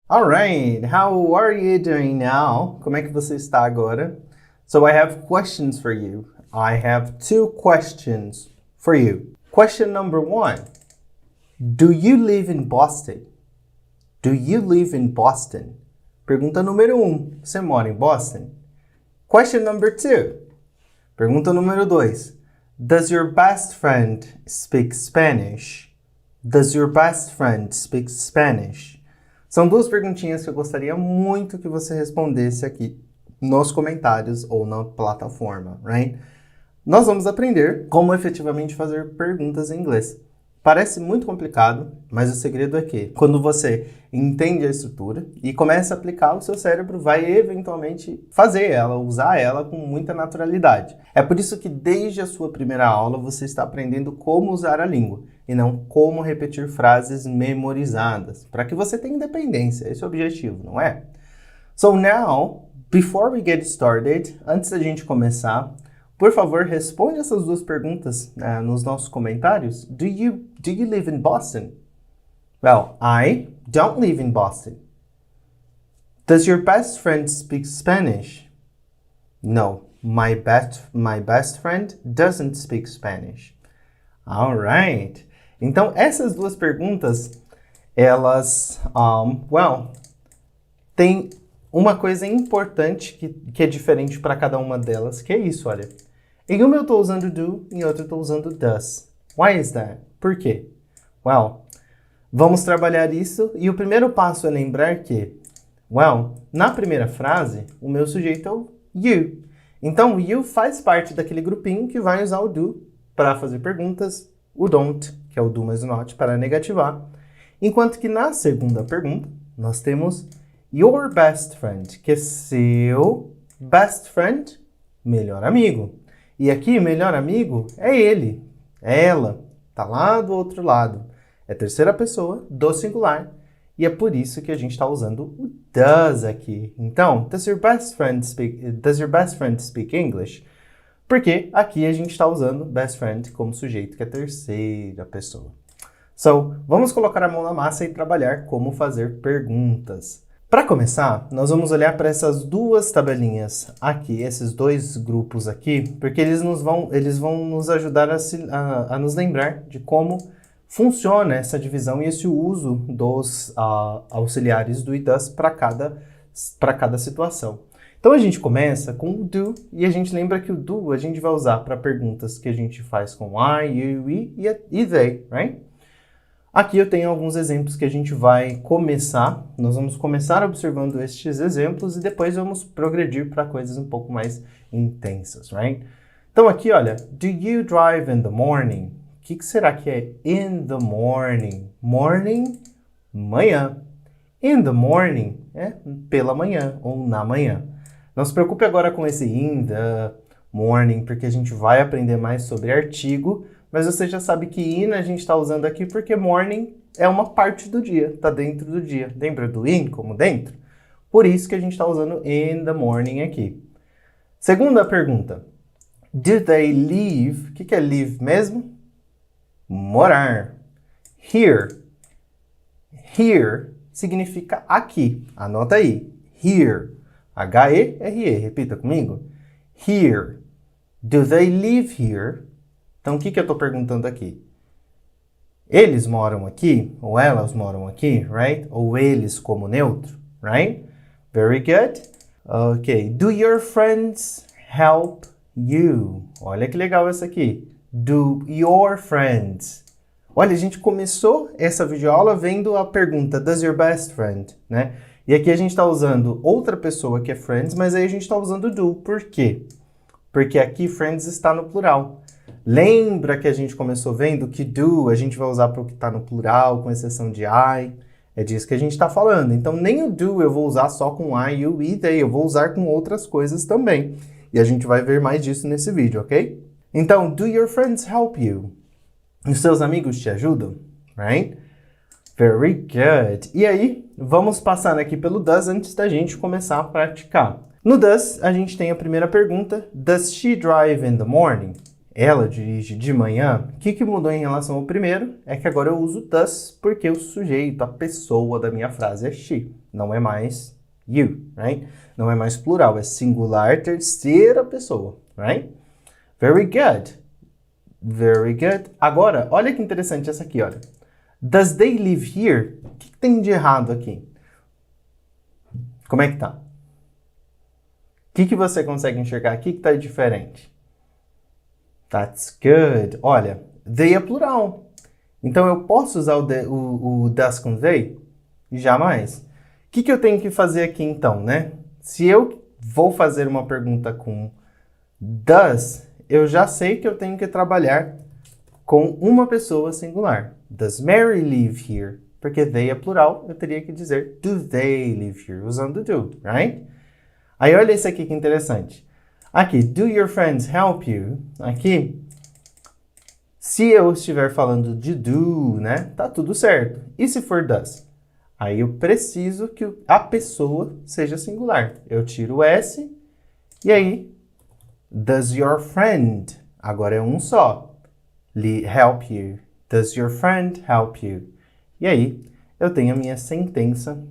Alright, how are you doing now? Como é que você está agora? So I have questions for you. I have two questions for you. Question number one. Do you live in Boston? Do you live in Boston? Pergunta número 1. Você mora em Boston? Question number 2. Pergunta número 2. Does your best friend speak Spanish? Does your best friend speak Spanish? São duas perguntinhas que eu gostaria muito que você respondesse aqui nos comentários ou na plataforma, right? Nós vamos aprender como efetivamente fazer perguntas em inglês. Parece muito complicado, mas o segredo é que quando você entende a estrutura e começa a aplicar, o seu cérebro vai eventualmente fazer ela, usar ela com muita naturalidade. É por isso que desde a sua primeira aula você está aprendendo como usar a língua e não como repetir frases memorizadas, para que você tenha independência. Esse é o objetivo, não é? So now, before we get started, antes da gente começar, por favor, responde essas duas perguntas nos nossos comentários. Do you live in Boston? Well, I don't live in Boston. Does your best friend speak Spanish? No, my best friend doesn't speak Spanish. All right. Então, essas duas perguntas, elas, têm uma coisa importante que é diferente para cada uma delas, que é isso, olha. Em uma eu estou usando do, em outra eu estou usando does. Why is that? Por quê? Well, vamos trabalhar isso e o primeiro passo é lembrar que, na primeira frase, o meu sujeito é o you. Então, o you faz parte daquele grupinho que vai usar o do para fazer perguntas, o don't, que é o do mais o not, para negativar. Enquanto que na segunda pergunta, nós temos your best friend, que é seu best friend, melhor amigo. E aqui, melhor amigo é ele, é ela, tá lá do outro lado. É terceira pessoa do singular e é por isso que a gente está usando o does aqui. Então, does your best friend speak English? Porque aqui a gente está usando best friend como sujeito, que é terceira pessoa. So, vamos colocar a mão na massa e trabalhar como fazer perguntas. Para começar, nós vamos olhar para essas duas tabelinhas aqui, esses dois grupos aqui, porque eles vão nos ajudar a nos lembrar de como funciona essa divisão e esse uso dos auxiliares do e does para cada situação. Então a gente começa com o do e a gente lembra que o do a gente vai usar para perguntas que a gente faz com I, you, we e they, right? Aqui eu tenho alguns exemplos que a gente vai começar. Nós vamos começar observando estes exemplos e depois vamos progredir para coisas um pouco mais intensas, right? Então aqui, olha, do you drive in the morning? O que será que é in the morning? Morning, manhã. In the morning é pela manhã ou na manhã. Não se preocupe agora com esse in the morning, porque a gente vai aprender mais sobre artigo, mas você já sabe que in a gente está usando aqui porque morning é uma parte do dia, está dentro do dia. Lembra do in como dentro? Por isso que a gente está usando in the morning aqui. Segunda pergunta. Do they live? O que é live mesmo? Morar. Here. Here significa aqui. Anota aí. Here. H-E-R-E. Repita comigo. Here. Do they live here? Então, o que eu estou perguntando aqui? Eles moram aqui? Ou elas moram aqui, right? Ou eles como neutro, right? Very good. Ok. Do your friends help you? Olha que legal essa aqui. Do your friends. Olha, a gente começou essa videoaula vendo a pergunta, does your best friend, né? E aqui a gente está usando outra pessoa que é friends, mas aí a gente está usando do. Por quê? Porque aqui friends está no plural. Lembra que a gente começou vendo que do a gente vai usar para o que está no plural, com exceção de I. É disso que a gente está falando. Então, nem o do eu vou usar só com I, you, we, they. Eu vou usar com outras coisas também. E a gente vai ver mais disso nesse vídeo, ok? Então, do your friends help you? Os seus amigos te ajudam? Right? Very good. E aí, vamos passar aqui pelo does antes da gente começar a praticar. No does, a gente tem a primeira pergunta. Does she drive in the morning? ela dirige de manhã, o que mudou em relação ao primeiro? É que agora eu uso does porque o sujeito, a pessoa da minha frase é she, não é mais you, right? Não é mais plural, é singular, terceira pessoa, right? Very good. Very good. Agora, olha que interessante essa aqui, olha. Does they live here? O que tem de errado aqui? Como é que tá? O que você consegue enxergar aqui que tá diferente? That's good. Olha, they é plural. Então, eu posso usar o does com they? Jamais. O que eu tenho que fazer aqui, então, né? Se eu vou fazer uma pergunta com does, eu já sei que eu tenho que trabalhar com uma pessoa singular. Does Mary live here? Porque they é plural, eu teria que dizer do they live here, usando do, right? Aí olha esse aqui que interessante. Aqui, do your friends help you? Aqui, se eu estiver falando de do, né, tá tudo certo. E se for does? Aí eu preciso que a pessoa seja singular. Eu tiro o S e aí, does your friend? Agora é um só. Help you. Does your friend help you? E aí, eu tenho a minha sentença,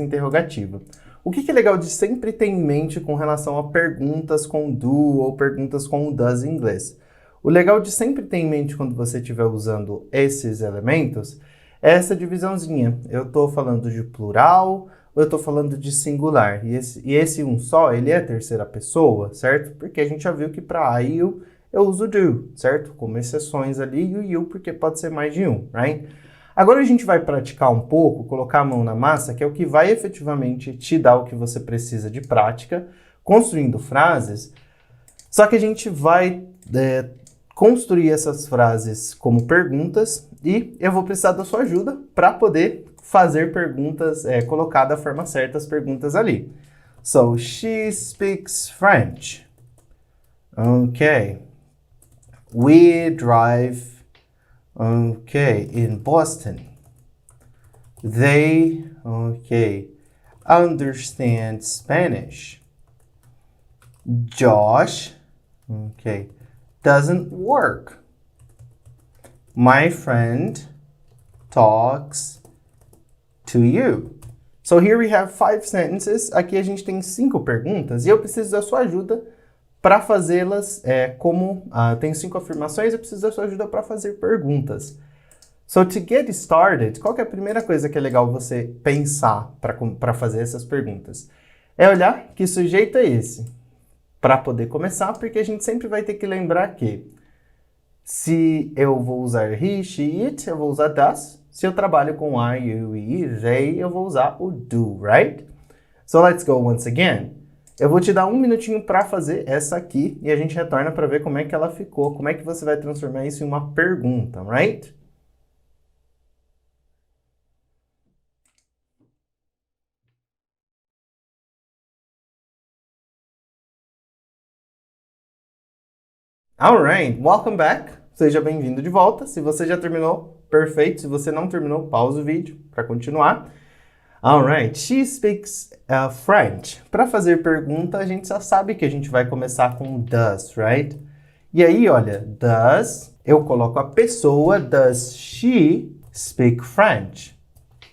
interrogativa. O que é legal de sempre ter em mente com relação a perguntas com do ou perguntas com does em inglês? O legal de sempre ter em mente quando você estiver usando esses elementos é essa divisãozinha. Eu estou falando de plural ou eu estou falando de singular? E esse um só, ele é terceira pessoa, certo? Porque a gente já viu que para I, eu uso do, certo? Como exceções ali, e o you, porque pode ser mais de um, right? Agora a gente vai praticar um pouco, colocar a mão na massa, que é o que vai efetivamente te dar o que você precisa de prática, construindo frases. Só que a gente vai construir essas frases como perguntas e eu vou precisar da sua ajuda para poder fazer perguntas, colocar da forma certa as perguntas ali. So, she speaks French. Okay. We drive, in Boston. They, understand Spanish. Josh, doesn't work. My friend talks to you. So here we have 5 sentences. Aqui a gente tem 5 perguntas e eu preciso da sua ajuda para fazê-las tem 5 afirmações, eu preciso da sua ajuda para fazer perguntas. So, to get started, qual que é a primeira coisa que é legal você pensar para fazer essas perguntas? É olhar que sujeito é esse, para poder começar, porque a gente sempre vai ter que lembrar que se eu vou usar he, she, it, eu vou usar does. Se eu trabalho com I, you, e they, eu vou usar o do, right? So, let's go once again. Eu vou te dar um minutinho para fazer essa aqui e a gente retorna para ver como é que ela ficou, como é que você vai transformar isso em uma pergunta, right? Alright, welcome back. Seja bem-vindo de volta. Se você já terminou, perfeito. Se você não terminou, pausa o vídeo para continuar. Alright, she speaks French. Para fazer pergunta, a gente já sabe que a gente vai começar com does, right? E aí, olha, does, eu coloco a pessoa, does she speak French?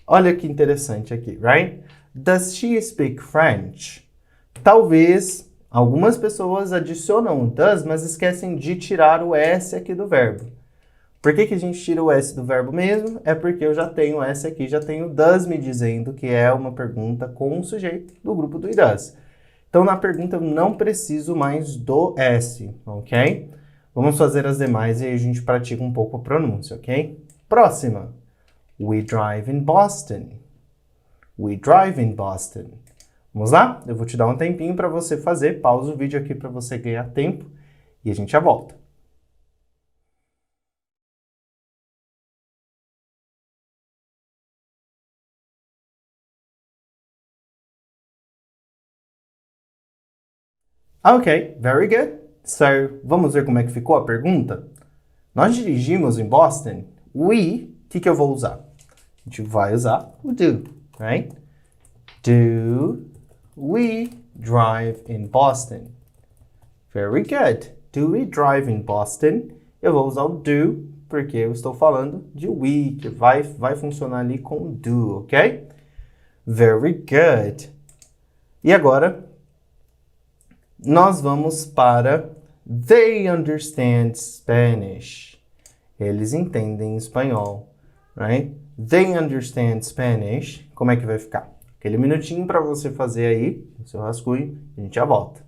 Olha que interessante aqui, right? Does she speak French? Talvez algumas pessoas adicionam o does, mas esquecem de tirar o S aqui do verbo. Por que a gente tira o S do verbo mesmo? É porque eu já tenho o S aqui, já tenho o does me dizendo que é uma pergunta com o sujeito do grupo do does. Então, na pergunta eu não preciso mais do S, ok? Vamos fazer as demais e aí a gente pratica um pouco a pronúncia, ok? Próxima. We drive in Boston. We drive in Boston. Vamos lá? Eu vou te dar um tempinho para você fazer. Pausa o vídeo aqui para você ganhar tempo e a gente já volta. Ok, very good. So, vamos ver como é que ficou a pergunta? Nós dirigimos em Boston. We, o que eu vou usar? A gente vai usar o do, right? Do we drive in Boston? Very good. do we drive in Boston? Eu vou usar o do, porque eu estou falando de we, que vai funcionar ali com do, ok? Very good. E agora, nós vamos para they understand Spanish. Eles entendem espanhol, right? They understand Spanish. Como é que vai ficar? Aquele minutinho para você fazer aí o seu rascunho, a gente já volta.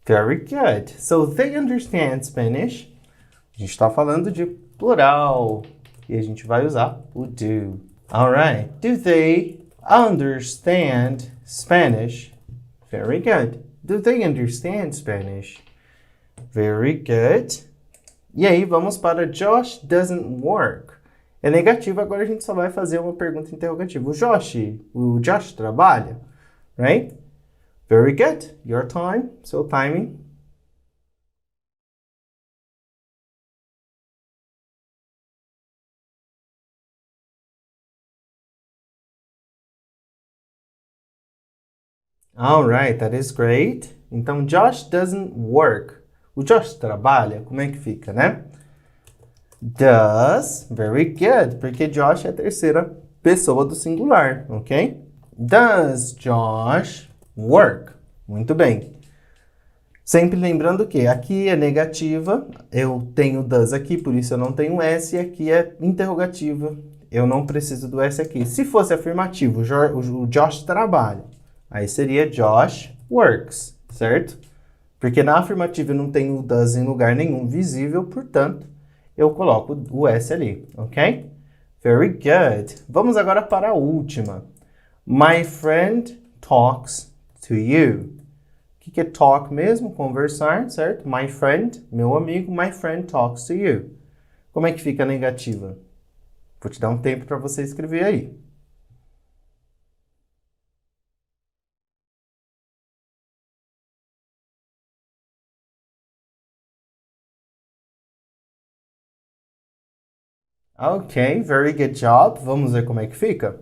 Very good. So they understand Spanish. A gente está falando de plural e a gente vai usar o do. Alright. Do they understand Spanish? Very good. Do they understand Spanish? Very good. E aí, vamos para Josh doesn't work. É negativo, agora a gente só vai fazer uma pergunta interrogativa. O Josh trabalha? Right? Very good. Your time. So timing. Alright, that is great. Então, Josh doesn't work. O Josh trabalha? Como é que fica, né? Does. Very good. Porque Josh é a terceira pessoa do singular, ok? Does Josh work? Muito bem. Sempre lembrando que aqui é negativa, eu tenho does aqui, por isso eu não tenho S, e aqui é interrogativa, eu não preciso do S aqui. Se fosse afirmativo, o Josh trabalha, aí seria Josh works, certo? Porque na afirmativa eu não tenho o does em lugar nenhum visível, portanto, eu coloco o S ali, ok? Very good. Vamos agora para a última. My friend talks to you. O que é talk mesmo? Conversar, certo? My friend, meu amigo, my friend talks to you. Como é que fica a negativa? Vou te dar um tempo para você escrever aí. Ok, very good job. Vamos ver como é que fica?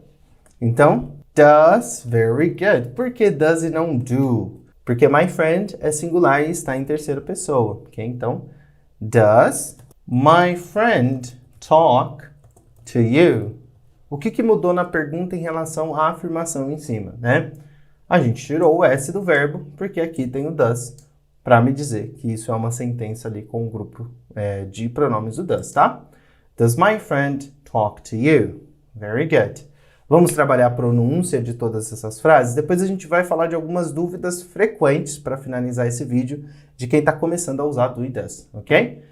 Então, does, very good. Por que does e não do? Porque my friend é singular e está em terceira pessoa, ok? Então, does my friend talk to you? O que mudou na pergunta em relação à afirmação em cima, né? A gente tirou o S do verbo, porque aqui tem o does, para me dizer que isso é uma sentença ali com o grupo de pronomes do does, tá? Does my friend talk to you? Very good. Vamos trabalhar a pronúncia de todas essas frases. Depois a gente vai falar de algumas dúvidas frequentes para finalizar esse vídeo de quem está começando a usar do e does, ok?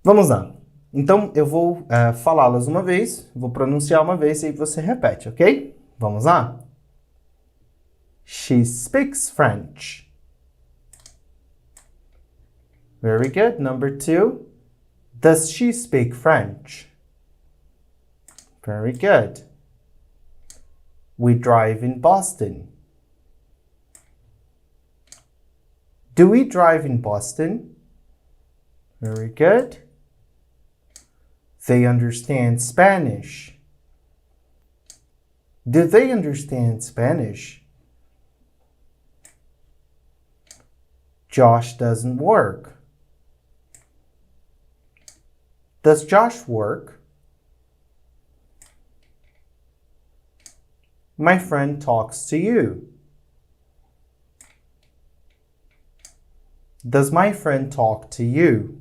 Vamos lá. Então, eu vou falá-las uma vez, vou pronunciar uma vez e aí você repete, ok? Vamos lá? She speaks French. Very good. Number 2. Does she speak French? Very good. We drive in Boston. Do we drive in Boston? Very good. They understand Spanish. Do they understand Spanish? Josh doesn't work. Does Josh work? My friend talks to you. Does my friend talk to you?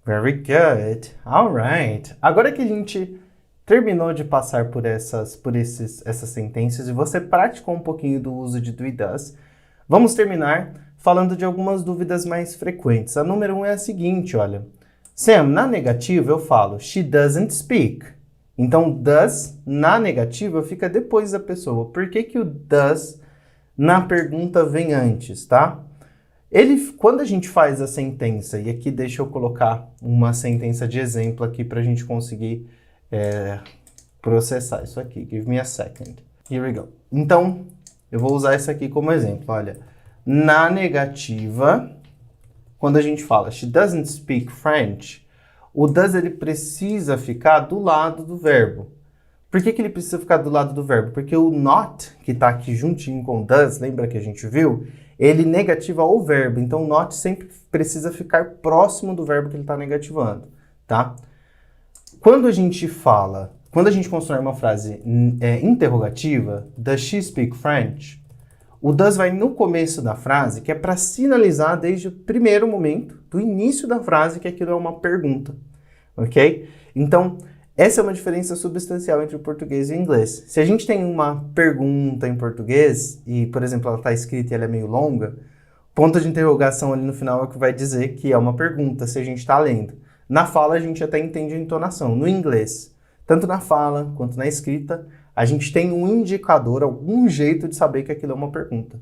Very good. All right. Agora que a gente terminou de passar por essas sentenças e você praticou um pouquinho do uso de do e does, vamos terminar falando de algumas dúvidas mais frequentes. A número 1 é a seguinte, olha. Sam, na negativa eu falo she doesn't speak. Então, does na negativa fica depois da pessoa. Por que o does na pergunta vem antes, tá? Quando a gente faz a sentença, e aqui deixa eu colocar uma sentença de exemplo aqui para a gente conseguir processar isso aqui. Give me a second. Here we go. Então, eu vou usar isso aqui como exemplo. Olha, na negativa, quando a gente fala she doesn't speak French, o does ele precisa ficar do lado do verbo. Por que ele precisa ficar do lado do verbo? Porque o not, que está aqui juntinho com o does, lembra que a gente viu? Ele negativa o verbo. Então, o not sempre precisa ficar próximo do verbo que ele está negativando, tá? Quando a gente constrói uma frase interrogativa, does she speak French? O does vai no começo da frase, que é para sinalizar desde o primeiro momento, do início da frase, que aquilo é uma pergunta, ok? Então, essa é uma diferença substancial entre o português e o inglês. Se a gente tem uma pergunta em português, e, por exemplo, ela está escrita e ela é meio longa, ponto de interrogação ali no final é o que vai dizer que é uma pergunta, se a gente está lendo. Na fala, a gente até entende a entonação. No inglês, tanto na fala quanto na escrita, a gente tem um indicador, algum jeito de saber que aquilo é uma pergunta.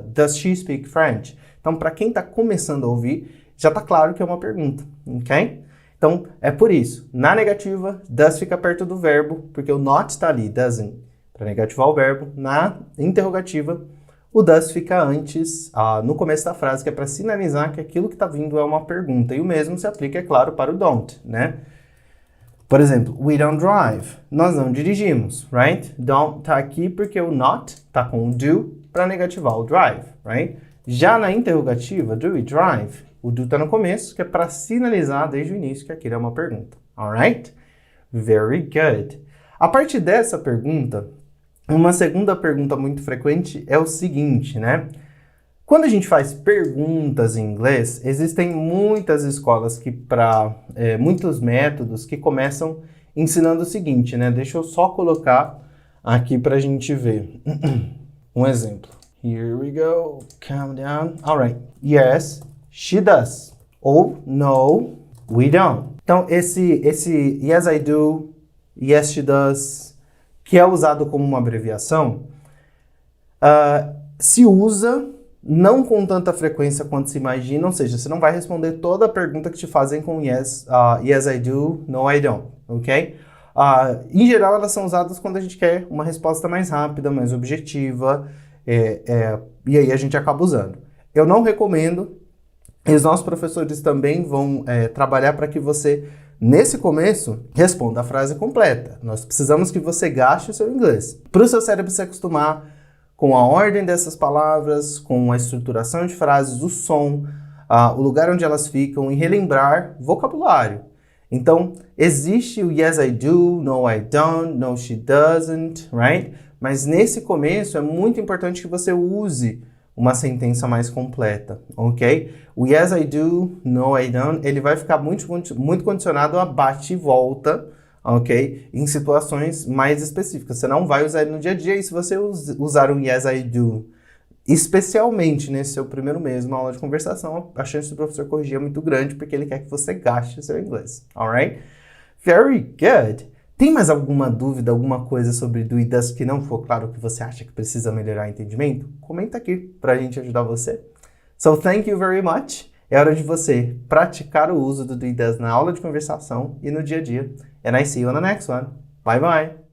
Does she speak French? Então, para quem está começando a ouvir, já está claro que é uma pergunta, ok? Então, é por isso. Na negativa, does fica perto do verbo, porque o not está ali, doesn't, para negativar o verbo. Na interrogativa, o does fica antes, no começo da frase, que é para sinalizar que aquilo que está vindo é uma pergunta. E o mesmo se aplica, é claro, para o don't, né? Por exemplo, we don't drive. Nós não dirigimos, right? Don't está aqui porque o not está com o do para negativar o drive, right? Já na interrogativa, do we drive? O do está no começo, que é para sinalizar desde o início que aquilo é uma pergunta, alright? Very good. A partir dessa pergunta, uma segunda pergunta muito frequente é o seguinte, né? Quando a gente faz perguntas em inglês, existem muitas escolas muitos métodos que começam ensinando o seguinte, né? Deixa eu só colocar aqui para a gente ver. Um exemplo. Here we go. Calm down. All right. Yes, she does. Ou no, we don't. Então, esse yes, I do, yes, she does, que é usado como uma abreviação, se usa não com tanta frequência quanto se imagina, ou seja, você não vai responder toda a pergunta que te fazem com yes, yes I do, no I don't, ok? Em geral, elas são usadas quando a gente quer uma resposta mais rápida, mais objetiva, e aí a gente acaba usando. Eu não recomendo, e os nossos professores também vão trabalhar para que você, nesse começo, responda a frase completa. Nós precisamos que você gaste o seu inglês, para o seu cérebro se acostumar com a ordem dessas palavras, com a estruturação de frases, o som, o lugar onde elas ficam e relembrar vocabulário. Então, existe o yes I do, no I don't, no she doesn't, right? Mas nesse começo é muito importante que você use uma sentença mais completa, ok? O yes I do, no I don't, ele vai ficar muito condicionado a bate e volta, ok? Em situações mais específicas. Você não vai usar ele no dia a dia, e se você usar um yes, I do, especialmente nesse seu primeiro mês, uma aula de conversação, a chance do professor corrigir é muito grande, porque ele quer que você gaste o seu inglês, alright? Very good! Tem mais alguma dúvida, alguma coisa sobre do e does que não for claro que você acha que precisa melhorar o entendimento? Comenta aqui pra gente ajudar você. So, thank you very much! É hora de você praticar o uso do e does na aula de conversação e no dia a dia. And I see you on the next one. Bye bye!